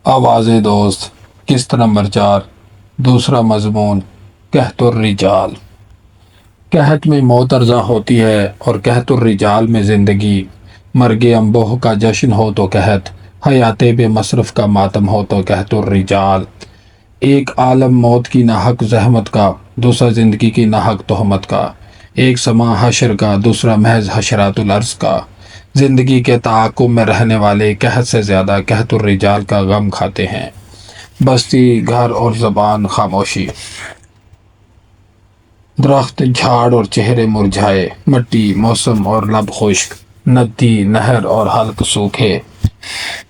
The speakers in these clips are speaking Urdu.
آواز دوست قسط نمبر 4 دوسرا مضمون قحط الرجال۔ قحط میں موت ارزاں ہوتی ہے اور قحط الرجال میں زندگی۔ مرگ انبوہ کا جشن ہو تو قحط، حیات بے مصرف کا ماتم ہو تو قحط الرجال۔ ایک عالم موت کی ناحق زحمت کا، دوسرا زندگی کی ناحق تہمت کا۔ ایک سما حشر کا، دوسرا محض حشرات الارض کا۔ زندگی کے تعاقب میں رہنے والے قحط سے زیادہ قحط الرجال کا غم کھاتے ہیں۔ بستی، گھر اور زبان خاموشی، درخت، جھاڑ اور چہرے مرجھائے، مٹی، موسم اور لب خشک، ندی، نہر اور حلق سوکھے۔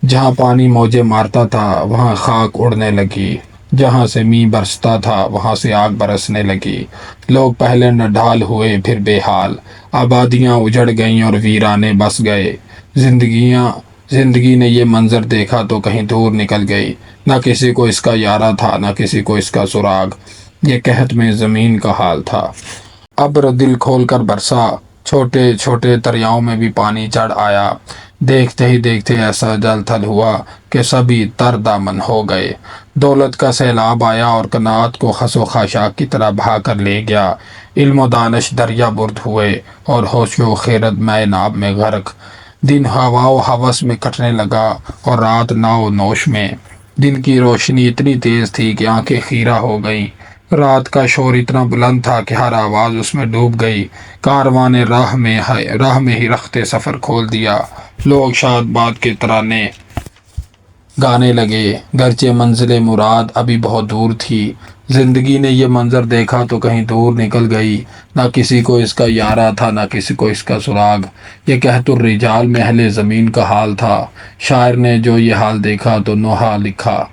جہاں پانی موجیں مارتا تھا وہاں خاک اڑنے لگی، جہاں سے مینہ برستا تھا وہاں سے آگ برسنے لگی۔ لوگ پہلے نڈھال ہوئے پھر بے حال، آبادیاں اجڑ گئیں اور ویرانے بس گئے۔ زندگی نے یہ منظر دیکھا تو کہیں دور نکل گئی، نہ کسی کو اس کا یارہ تھا نہ کسی کو اس کا سراغ۔ یہ قحط میں زمین کا حال تھا۔ ابر دل کھول کر برسا، چھوٹے چھوٹے دریاؤں میں بھی پانی چڑھ آیا۔ دیکھتے ہی دیکھتے ایسا جل تھل ہوا کہ سبھی تر دامن ہو گئے۔ دولت کا سیلاب آیا اور قناعت کو خس و خاشاک کی طرح بہا کر لے گیا۔ علم و دانش دریا برد ہوئے اور ہوش و خیرت مے ناب میں غرق۔ دن ہوا و ہوس میں کٹنے لگا اور رات ناو و نوش میں۔ دن کی روشنی اتنی تیز تھی کہ آنکھیں خیرہ ہو گئیں۔ رات کا شور اتنا بلند تھا کہ ہر آواز اس میں ڈوب گئی۔ کاروان نے راہ میں ہی رخت سفر کھول دیا۔ لوگ شاد باد کے ترانے گانے لگے، گرچہ منزل مراد ابھی بہت دور تھی۔ زندگی نے یہ منظر دیکھا تو کہیں دور نکل گئی، نہ کسی کو اس کا یارہ تھا نہ کسی کو اس کا سراغ۔ یہ قحط الرجال میں اہل زمین کا حال تھا۔ شاعر نے جو یہ حال دیکھا تو نوحہ لکھا: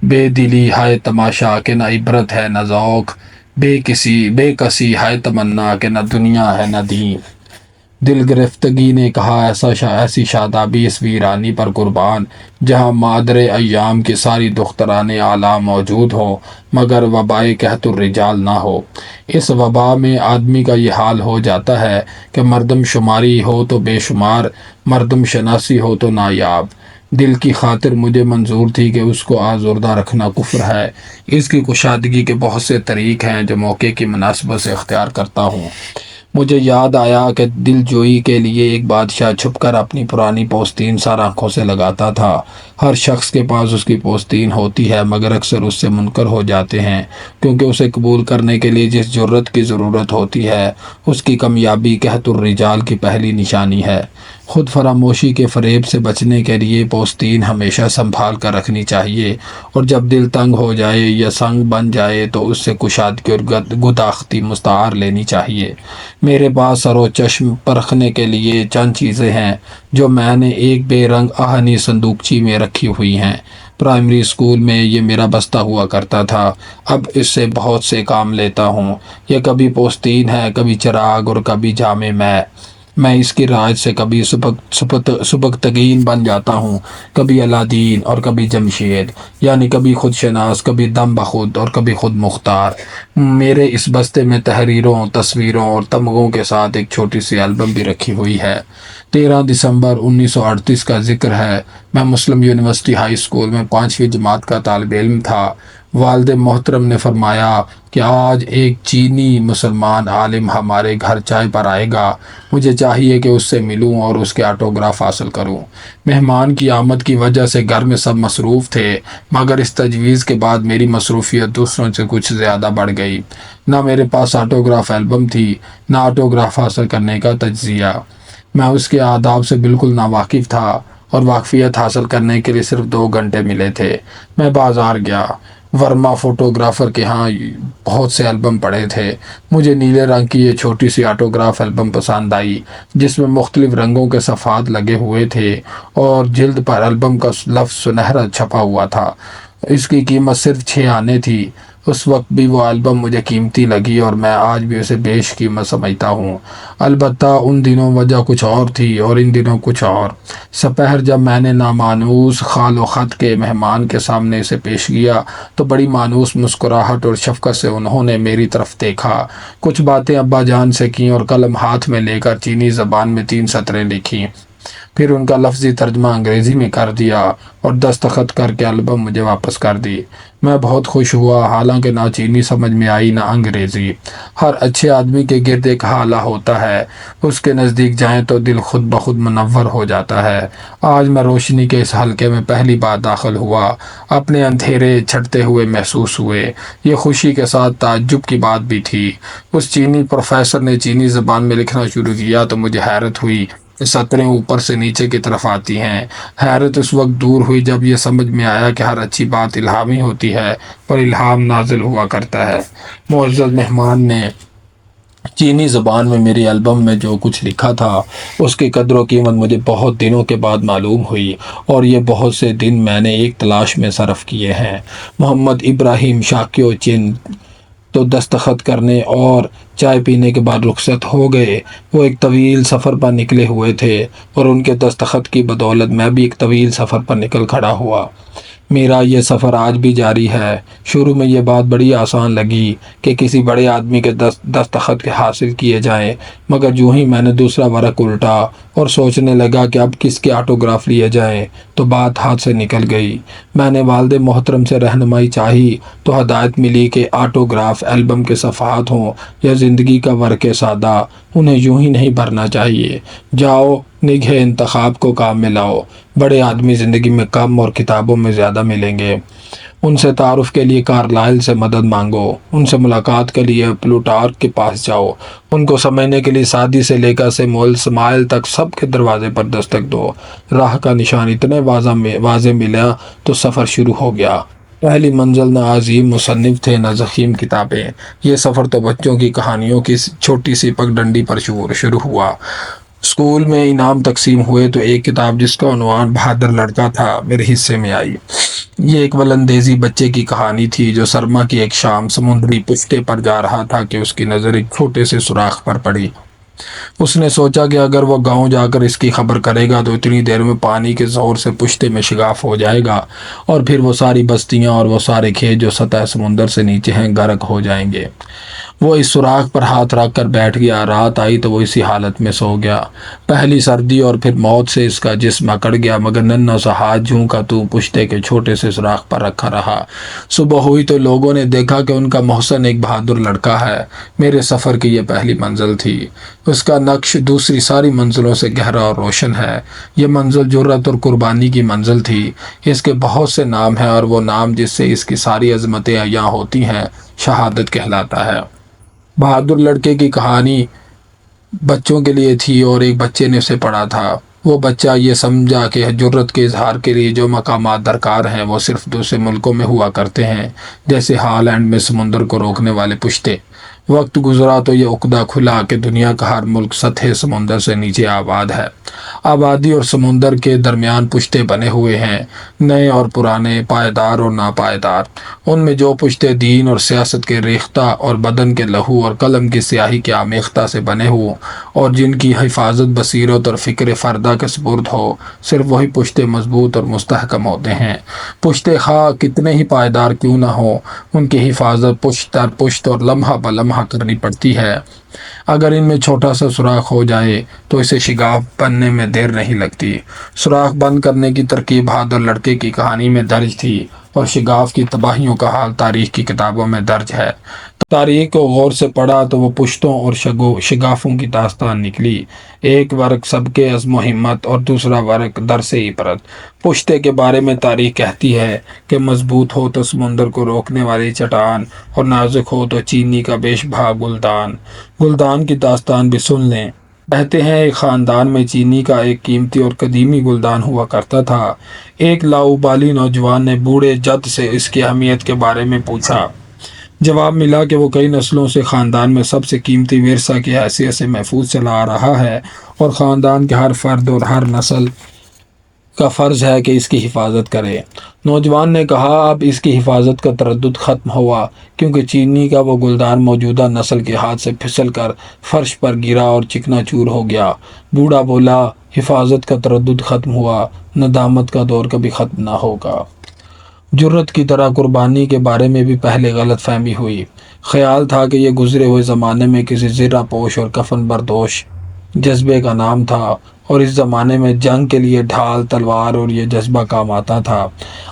بے دلی ہائے تماشا کہ نہ عبرت ہے نہ ذوق، بے کسی ہائے تمنا کہ نہ دنیا ہے نہ دین۔ دل گرفتگی نے کہا ایسی شادابی اس ویرانی پر قربان، جہاں مادر ایام کی ساری دختران اعلیٰ موجود ہوں مگر وبائے قحط الرجال نہ ہو۔ اس وبا میں آدمی کا یہ حال ہو جاتا ہے کہ مردم شماری ہو تو بے شمار، مردم شناسی ہو تو نایاب۔ دل کی خاطر مجھے منظور تھی کہ اس کو آزردہ رکھنا کفر ہے۔ اس کی کشادگی کے بہت سے طریق ہیں جو موقع کی مناسبت سے اختیار کرتا ہوں۔ مجھے یاد آیا کہ دل جوئی کے لیے ایک بادشاہ چھپ کر اپنی پرانی پوستین سر آنکھوں سے لگاتا تھا۔ ہر شخص کے پاس اس کی پوستین ہوتی ہے مگر اکثر اس سے منکر ہو جاتے ہیں، کیونکہ اسے قبول کرنے کے لیے جس جرأت کی ضرورت ہوتی ہے اس کی کمیابی قحط الرجال کی پہلی نشانی ہے۔ خود فراموشی کے فریب سے بچنے کے لیے پوستین ہمیشہ سنبھال کر رکھنی چاہیے، اور جب دل تنگ ہو جائے یا سنگ بن جائے تو اس سے کشادگی اور گداختی مستعار لینی چاہیے۔ میرے پاس سر و چشم پرکھنے کے لیے چند چیزیں ہیں جو میں نے ایک بے رنگ آہنی صندوقچی میں رکھی ہوئی ہیں۔ پرائمری اسکول میں یہ میرا بستہ ہوا کرتا تھا، اب اس سے بہت سے کام لیتا ہوں۔ یہ کبھی پوستین ہے، کبھی چراغ اور کبھی جامع میں اس کی راج سے کبھی سبکتگین بن جاتا ہوں، کبھی الادین اور کبھی جمشید، یعنی کبھی خود شناس، کبھی دم بخود اور کبھی خود مختار۔ میرے اس بستے میں تحریروں، تصویروں اور تمغوں کے ساتھ ایک چھوٹی سی البم بھی رکھی ہوئی ہے۔ 13 دسمبر 1938 کا ذکر ہے۔ میں مسلم یونیورسٹی ہائی اسکول میں 5ویں جماعت کا طالب علم تھا۔ والد محترم نے فرمایا کہ آج ایک چینی مسلمان عالم ہمارے گھر چائے پر آئے گا، مجھے چاہیے کہ اس سے ملوں اور اس کے آٹوگراف حاصل کروں۔ مہمان کی آمد کی وجہ سے گھر میں سب مصروف تھے، مگر اس تجویز کے بعد میری مصروفیت دوسروں سے کچھ زیادہ بڑھ گئی۔ نہ میرے پاس آٹوگراف البم تھی، نہ آٹوگراف حاصل کرنے کا تجزیہ۔ میں اس کے آداب سے بالکل ناواقف تھا اور واقفیت حاصل کرنے کے لیے صرف 2 گھنٹے ملے تھے۔ میں بازار گیا۔ ورما فوٹوگرافر کے ہاں بہت سے البم پڑے تھے۔ مجھے نیلے رنگ کی یہ چھوٹی سی آٹوگراف البم پسند آئی، جس میں مختلف رنگوں کے صفحات لگے ہوئے تھے اور جلد پر البم کا لفظ سنہرا چھپا ہوا تھا۔ اس کی قیمت صرف 6 آنے تھی۔ اس وقت بھی وہ البم مجھے قیمتی لگی اور میں آج بھی اسے بیش قیمت سمجھتا ہوں۔ البتہ ان دنوں وجہ کچھ اور تھی اور ان دنوں کچھ اور۔ سپہر جب میں نے نامانوس خال و خط کے مہمان کے سامنے اسے پیش کیا تو بڑی مانوس مسکراہٹ اور شفقت سے انہوں نے میری طرف دیکھا، کچھ باتیں ابا جان سے کیں اور قلم ہاتھ میں لے کر چینی زبان میں 3 سطریں لکھیں۔ پھر ان کا لفظی ترجمہ انگریزی میں کر دیا اور دستخط کر کے البم مجھے واپس کر دی۔ میں بہت خوش ہوا، حالانکہ نہ چینی سمجھ میں آئی نہ انگریزی۔ ہر اچھے آدمی کے گرد ایک حالہ ہوتا ہے، اس کے نزدیک جائیں تو دل خود بخود منور ہو جاتا ہے۔ آج میں روشنی کے اس حلقے میں پہلی بار داخل ہوا، اپنے اندھیرے چھٹتے ہوئے محسوس ہوئے۔ یہ خوشی کے ساتھ تعجب کی بات بھی تھی۔ اس چینی پروفیسر نے چینی زبان میں لکھنا شروع کیا تو مجھے حیرت ہوئی کہ سطریں اوپر سے نیچے کی طرف آتی ہیں۔ حیرت اس وقت دور ہوئی جب یہ سمجھ میں آیا کہ ہر اچھی بات الہامی ہوتی ہے اور الہام نازل ہوا کرتا ہے۔ معزز مہمان نے چینی زبان میں میری البم میں جو کچھ لکھا تھا اس کی قدر و قیمت مجھے بہت دنوں کے بعد معلوم ہوئی، اور یہ بہت سے دن میں نے ایک تلاش میں صرف کیے ہیں۔ محمد ابراہیم شاکیو چین تو دستخط کرنے اور چائے پینے کے بعد رخصت ہو گئے۔ وہ ایک طویل سفر پر نکلے ہوئے تھے اور ان کے دستخط کی بدولت میں بھی ایک طویل سفر پر نکل کھڑا ہوا۔ میرا یہ سفر آج بھی جاری ہے۔ شروع میں یہ بات بڑی آسان لگی کہ کسی بڑے آدمی کے دستخط کے حاصل کیے جائیں، مگر جو ہی میں نے دوسرا ورق الٹا اور سوچنے لگا کہ اب کس کے آٹوگراف لیے جائیں تو بات ہاتھ سے نکل گئی۔ میں نے والد محترم سے رہنمائی چاہی تو ہدایت ملی کہ آٹوگراف البم کے صفحات ہوں یا زندگی کا ورق سادہ، انہیں یوں ہی نہیں بھرنا چاہیے۔ جاؤ نگہ انتخاب کو کام میں لاؤ۔ بڑے آدمی زندگی میں کم اور کتابوں میں زیادہ ملیں گے۔ ان سے تعارف کے لیے کارلائل سے مدد مانگو، ان سے ملاقات کے لیے پلوٹارک کے پاس جاؤ، ان کو سمجھنے کے لیے سادی سے لے کر سمائل تک سب کے دروازے پر دستک دو۔ راہ کا نشان اتنے واضح ملا تو سفر شروع ہو گیا۔ پہلی منزل نہ عظیم مصنف تھے نہ ضخیم کتابیں۔ یہ سفر تو بچوں کی کہانیوں کی چھوٹی سی پگ ڈنڈی پر شروع ہوا۔ اسکول میں انعام تقسیم ہوئے تو ایک کتاب جس کا عنوان بہادر لڑکا تھا میرے حصے میں آئی۔ یہ ایک ولندیزی بچے کی کہانی تھی جو سرما کی ایک شام سمندری پشتے پر جا رہا تھا کہ اس کی نظر ایک چھوٹے سے سوراخ پر پڑی۔ اس نے سوچا کہ اگر وہ گاؤں جا کر اس کی خبر کرے گا تو اتنی دیر میں پانی کے زور سے پشتے میں شگاف ہو جائے گا، اور پھر وہ ساری بستیاں اور وہ سارے کھیت جو سطح سمندر سے نیچے ہیں غرق ہو جائیں گے۔ وہ اس سوراخ پر ہاتھ رکھ کر بیٹھ گیا۔ رات آئی تو وہ اسی حالت میں سو گیا۔ پہلی سردی اور پھر موت سے اس کا جسم اکڑ گیا، مگر ننھا سا ہاتھ جوں کا توں پشتے کے چھوٹے سے سوراخ پر رکھا رہا۔ صبح ہوئی تو لوگوں نے دیکھا کہ ان کا محسن ایک بہادر لڑکا ہے۔ میرے سفر کی یہ پہلی منزل تھی۔ اس کا نقش دوسری ساری منزلوں سے گہرا اور روشن ہے۔ یہ منزل جرأت اور قربانی کی منزل تھی۔ اس کے بہت سے نام ہیں اور وہ نام جس سے اس کی ساری عظمتیں عیاں ہوتی ہیں شہادت کہلاتا ہے۔ بہادر لڑکے کی کہانی بچوں کے لیے تھی اور ایک بچے نے اسے پڑھا تھا۔ وہ بچہ یہ سمجھا کہ جرأت کے اظہار کے لیے جو مقامات درکار ہیں وہ صرف دوسرے ملکوں میں ہوا کرتے ہیں، جیسے ہالینڈ میں سمندر کو روکنے والے پشتے۔ وقت گزرا تو یہ عقدہ کھلا کہ دنیا کا ہر ملک سطح سمندر سے نیچے آباد ہے۔ آبادی اور سمندر کے درمیان پشتے بنے ہوئے ہیں، نئے اور پرانے، پائیدار اور ناپائیدار۔ ان میں جو پشتے دین اور سیاست کے ریختہ اور بدن کے لہو اور قلم کی سیاہی کے آمیختہ سے بنے ہوں اور جن کی حفاظت بصیرت اور فکر فردہ کے سپرد ہو، صرف وہی پشتے مضبوط اور مستحکم ہوتے ہیں۔ پشتے خواہ کتنے ہی پائیدار کیوں نہ ہوں، ان کی حفاظت پشت در پشت اور لمحہ بلمحہ کرنی پڑتی ہے۔ اگر ان میں چھوٹا سا سوراخ ہو جائے تو اسے شگاف بننے میں دیر نہیں لگتی۔ سوراخ بند کرنے کی ترکیب بہادر لڑکے کی کہانی میں درج تھی، اور شگاف کی تباہیوں کا حال تاریخ کی کتابوں میں درج ہے۔ تاریخ کو غور سے پڑھا تو وہ پشتوں اور شگافوں کی داستان نکلی۔ ایک ورق سب کے عزم و ہمت اور دوسرا ورق درس عبرت۔ پشتے کے بارے میں تاریخ کہتی ہے کہ مضبوط ہو تو سمندر کو روکنے والی چٹان، اور نازک ہو تو چینی کا بیش بہا گلدان۔ گلدان کی داستان بھی سن لیں۔ کہتے ہیں ایک خاندان میں چینی کا ایک قیمتی اور قدیمی گلدان ہوا کرتا تھا۔ ایک لاؤبالی نوجوان نے بوڑھے جد سے اس کی اہمیت کے بارے میں پوچھا۔ جواب ملا کہ وہ کئی نسلوں سے خاندان میں سب سے قیمتی ورثہ کی حیثیت سے محفوظ چلا آ رہا ہے، اور خاندان کے ہر فرد اور ہر نسل کا فرض ہے کہ اس کی حفاظت کرے۔ نوجوان نے کہا اب اس کی حفاظت کا تردد ختم ہوا، کیونکہ چینی کا وہ گلدان موجودہ نسل کے ہاتھ سے پھسل کر فرش پر گرا اور چکنا چور ہو گیا۔ بوڑھا بولا حفاظت کا تردد ختم ہوا، ندامت کا دور کبھی ختم نہ ہوگا۔ جرأت کی طرح قربانی کے بارے میں بھی پہلے غلط فہمی ہوئی۔ خیال تھا کہ یہ گزرے ہوئے زمانے میں کسی زرہ پوش اور کفن بردوش جذبے کا نام تھا، اور اس زمانے میں جنگ کے لیے ڈھال، تلوار اور یہ جذبہ کام آتا تھا۔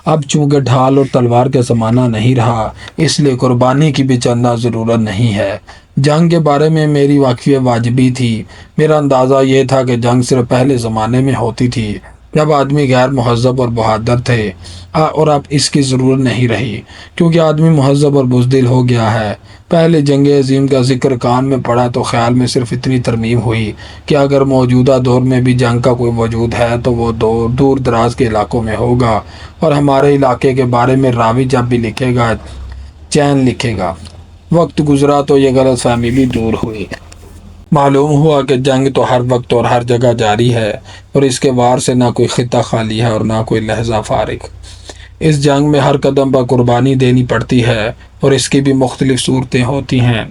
اب چونکہ ڈھال اور تلوار کا زمانہ نہیں رہا، اس لیے قربانی کی بھی چندہ ضرورت نہیں ہے۔ جنگ کے بارے میں میری واقفیت واجبی تھی۔ میرا اندازہ یہ تھا کہ جنگ صرف پہلے زمانے میں ہوتی تھی جب آدمی غیر مہذب اور بہادر تھے، اور اب اس کی ضرورت نہیں رہی کیونکہ آدمی مہذب اور بزدل ہو گیا ہے۔ پہلے جنگ عظیم کا ذکر کان میں پڑا تو خیال میں صرف اتنی ترمیم ہوئی کہ اگر موجودہ دور میں بھی جنگ کا کوئی وجود ہے تو وہ دور دراز کے علاقوں میں ہوگا، اور ہمارے علاقے کے بارے میں راوی جب بھی لکھے گا چین لکھے گا۔ وقت گزرا تو یہ غلط فہمی بھی دور ہوئی۔ معلوم ہوا کہ جنگ تو ہر وقت اور ہر جگہ جاری ہے، اور اس کے وار سے نہ کوئی خطہ خالی ہے اور نہ کوئی لحظہ فارغ۔ اس جنگ میں ہر قدم پر قربانی دینی پڑتی ہے، اور اس کی بھی مختلف صورتیں ہوتی ہیں۔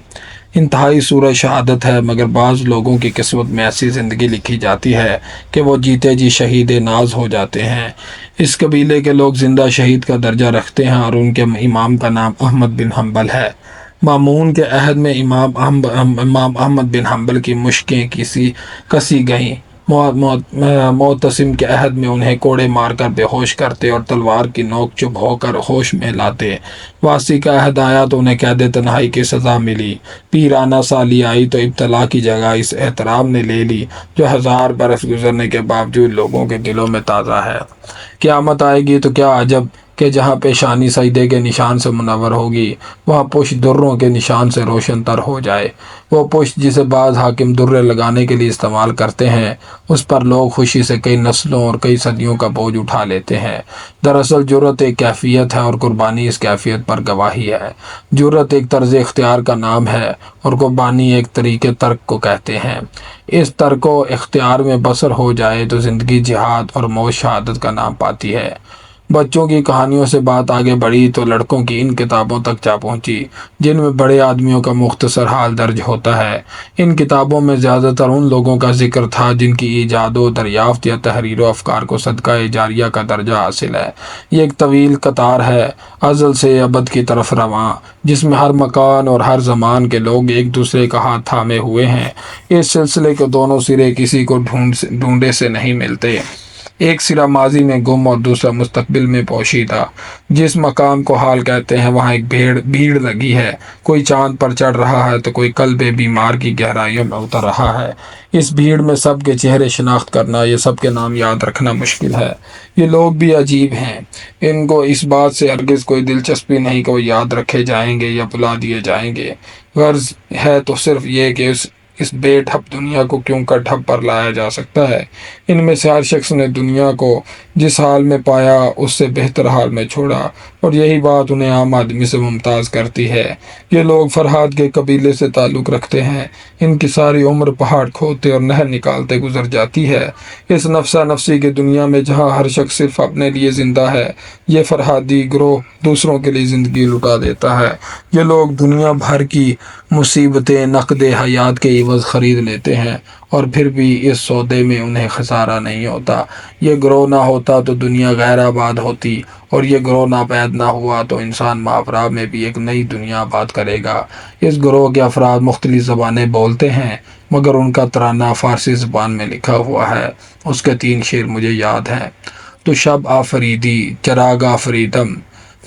انتہائی صورت شہادت ہے، مگر بعض لوگوں کی قسمت میں ایسی زندگی لکھی جاتی ہے کہ وہ جیتے جی شہید ناز ہو جاتے ہیں۔ اس قبیلے کے لوگ زندہ شہید کا درجہ رکھتے ہیں، اور ان کے امام کا نام احمد بن حنبل ہے۔ مامون کے عہد میں امام احمد بن حنبل کی مشقیں کسی گئیں۔ معتصم کے عہد میں انہیں کوڑے مار کر بے ہوش کرتے اور تلوار کی نوک چبھ ہو کر ہوش میں لاتے۔ واسی کا عہد آیا تو انہیں قید تنہائی کی سزا ملی۔ پیرانہ سالی آئی تو ابتلا کی جگہ اس احترام نے لے لی جو 1000 برس گزرنے کے باوجود لوگوں کے دلوں میں تازہ ہے۔ قیامت آئے گی تو کیا عجب کہ جہاں پیشانی سجدے کے نشان سے منور ہوگی، وہاں پشت دروں کے نشان سے روشن تر ہو جائے۔ وہ پشت جسے بعض حاکم درے لگانے کے لیے استعمال کرتے ہیں، اس پر لوگ خوشی سے کئی نسلوں اور کئی صدیوں کا بوجھ اٹھا لیتے ہیں۔ دراصل جرأت ایک کیفیت ہے اور قربانی اس کیفیت پر گواہی ہے۔ جرأت ایک طرز اختیار کا نام ہے اور قربانی ایک طریقے ترک کو کہتے ہیں۔ اس ترک و اختیار میں بسر ہو جائے تو زندگی جہاد اور موت شہادت کا نام پاتی ہے۔ بچوں کی کہانیوں سے بات آگے بڑھی تو لڑکوں کی ان کتابوں تک جا پہنچی جن میں بڑے آدمیوں کا مختصر حال درج ہوتا ہے۔ ان کتابوں میں زیادہ تر ان لوگوں کا ذکر تھا جن کی ایجاد و دریافت یا تحریر و افکار کو صدقہ جاریہ کا درجہ حاصل ہے۔ یہ ایک طویل قطار ہے، ازل سے ابد کی طرف رواں، جس میں ہر مکان اور ہر زمان کے لوگ ایک دوسرے کا ہاتھ تھامے ہوئے ہیں۔ اس سلسلے کے دونوں سرے کسی کو ڈھونڈے سے نہیں ملتے۔ ایک سرا ماضی میں گم اور دوسرا مستقبل میں پوشیدہ۔ جس مقام کو حال کہتے ہیں وہاں ایک بھیڑ لگی ہے، کوئی چاند پر چڑھ رہا ہے تو کوئی قلب بیمار کی گہرائیوں میں اتر رہا ہے۔ اس بھیڑ میں سب کے چہرے شناخت کرنا، یہ سب کے نام یاد رکھنا مشکل ہے۔ یہ لوگ بھی عجیب ہیں، ان کو اس بات سے ہرگز کوئی دلچسپی نہیں کہ وہ یاد رکھے جائیں گے یا بلا دیے جائیں گے۔ غرض ہے تو صرف یہ کہ اس بے ٹھپ دنیا کو کیوں کر ٹھپ پر لایا جا سکتا ہے۔ ان میں سے ہر شخص نے دنیا کو جس حال میں پایا اس سے بہتر حال میں چھوڑا، اور یہی بات انہیں عام آدمی سے ممتاز کرتی ہے۔ یہ لوگ فرہاد کے قبیلے سے تعلق رکھتے ہیں۔ ان کی ساری عمر پہاڑ کھودتے اور نہر نکالتے گزر جاتی ہے۔ اس نفسا نفسی کی دنیا میں جہاں ہر شخص صرف اپنے لیے زندہ ہے، یہ فرہادی گروہ دوسروں کے لیے زندگی لٹا دیتا ہے۔ یہ لوگ دنیا بھر کی مصیبتیں نقد حیات کے عوض خرید لیتے ہیں، اور پھر بھی اس سودے میں انہیں خسارہ نہیں ہوتا۔ یہ گروہ نہ ہوتا تو دنیا غیر آباد ہوتی، اور یہ گروہ ناپید نہ ہوا تو انسان ماوراء میں بھی ایک نئی دنیا آباد کرے گا۔ اس گروہ کے افراد مختلف زبانیں بولتے ہیں، مگر ان کا ترانہ فارسی زبان میں لکھا ہوا ہے۔ اس کے 3 شعر مجھے یاد ہیں۔ تو شب آفریدی چراغ آفریدم،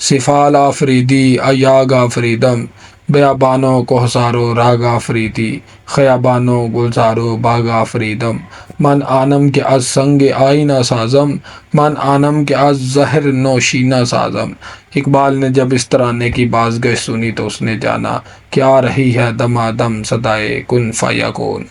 سفال آفریدی ایاغ آفریدم، بیابانوں کوہسارو راگ آفریدی، خیابانوں گلزارو باغ آفریدم، من آنم کے از سنگ آئینہ سازم، من آنم کے از زہر نوشینہ سازم۔ اقبال نے جب اس ترانے کی بازگشت سنی تو اس نے جانا کہ آ رہی ہے دمادم صدائے کن فیکون۔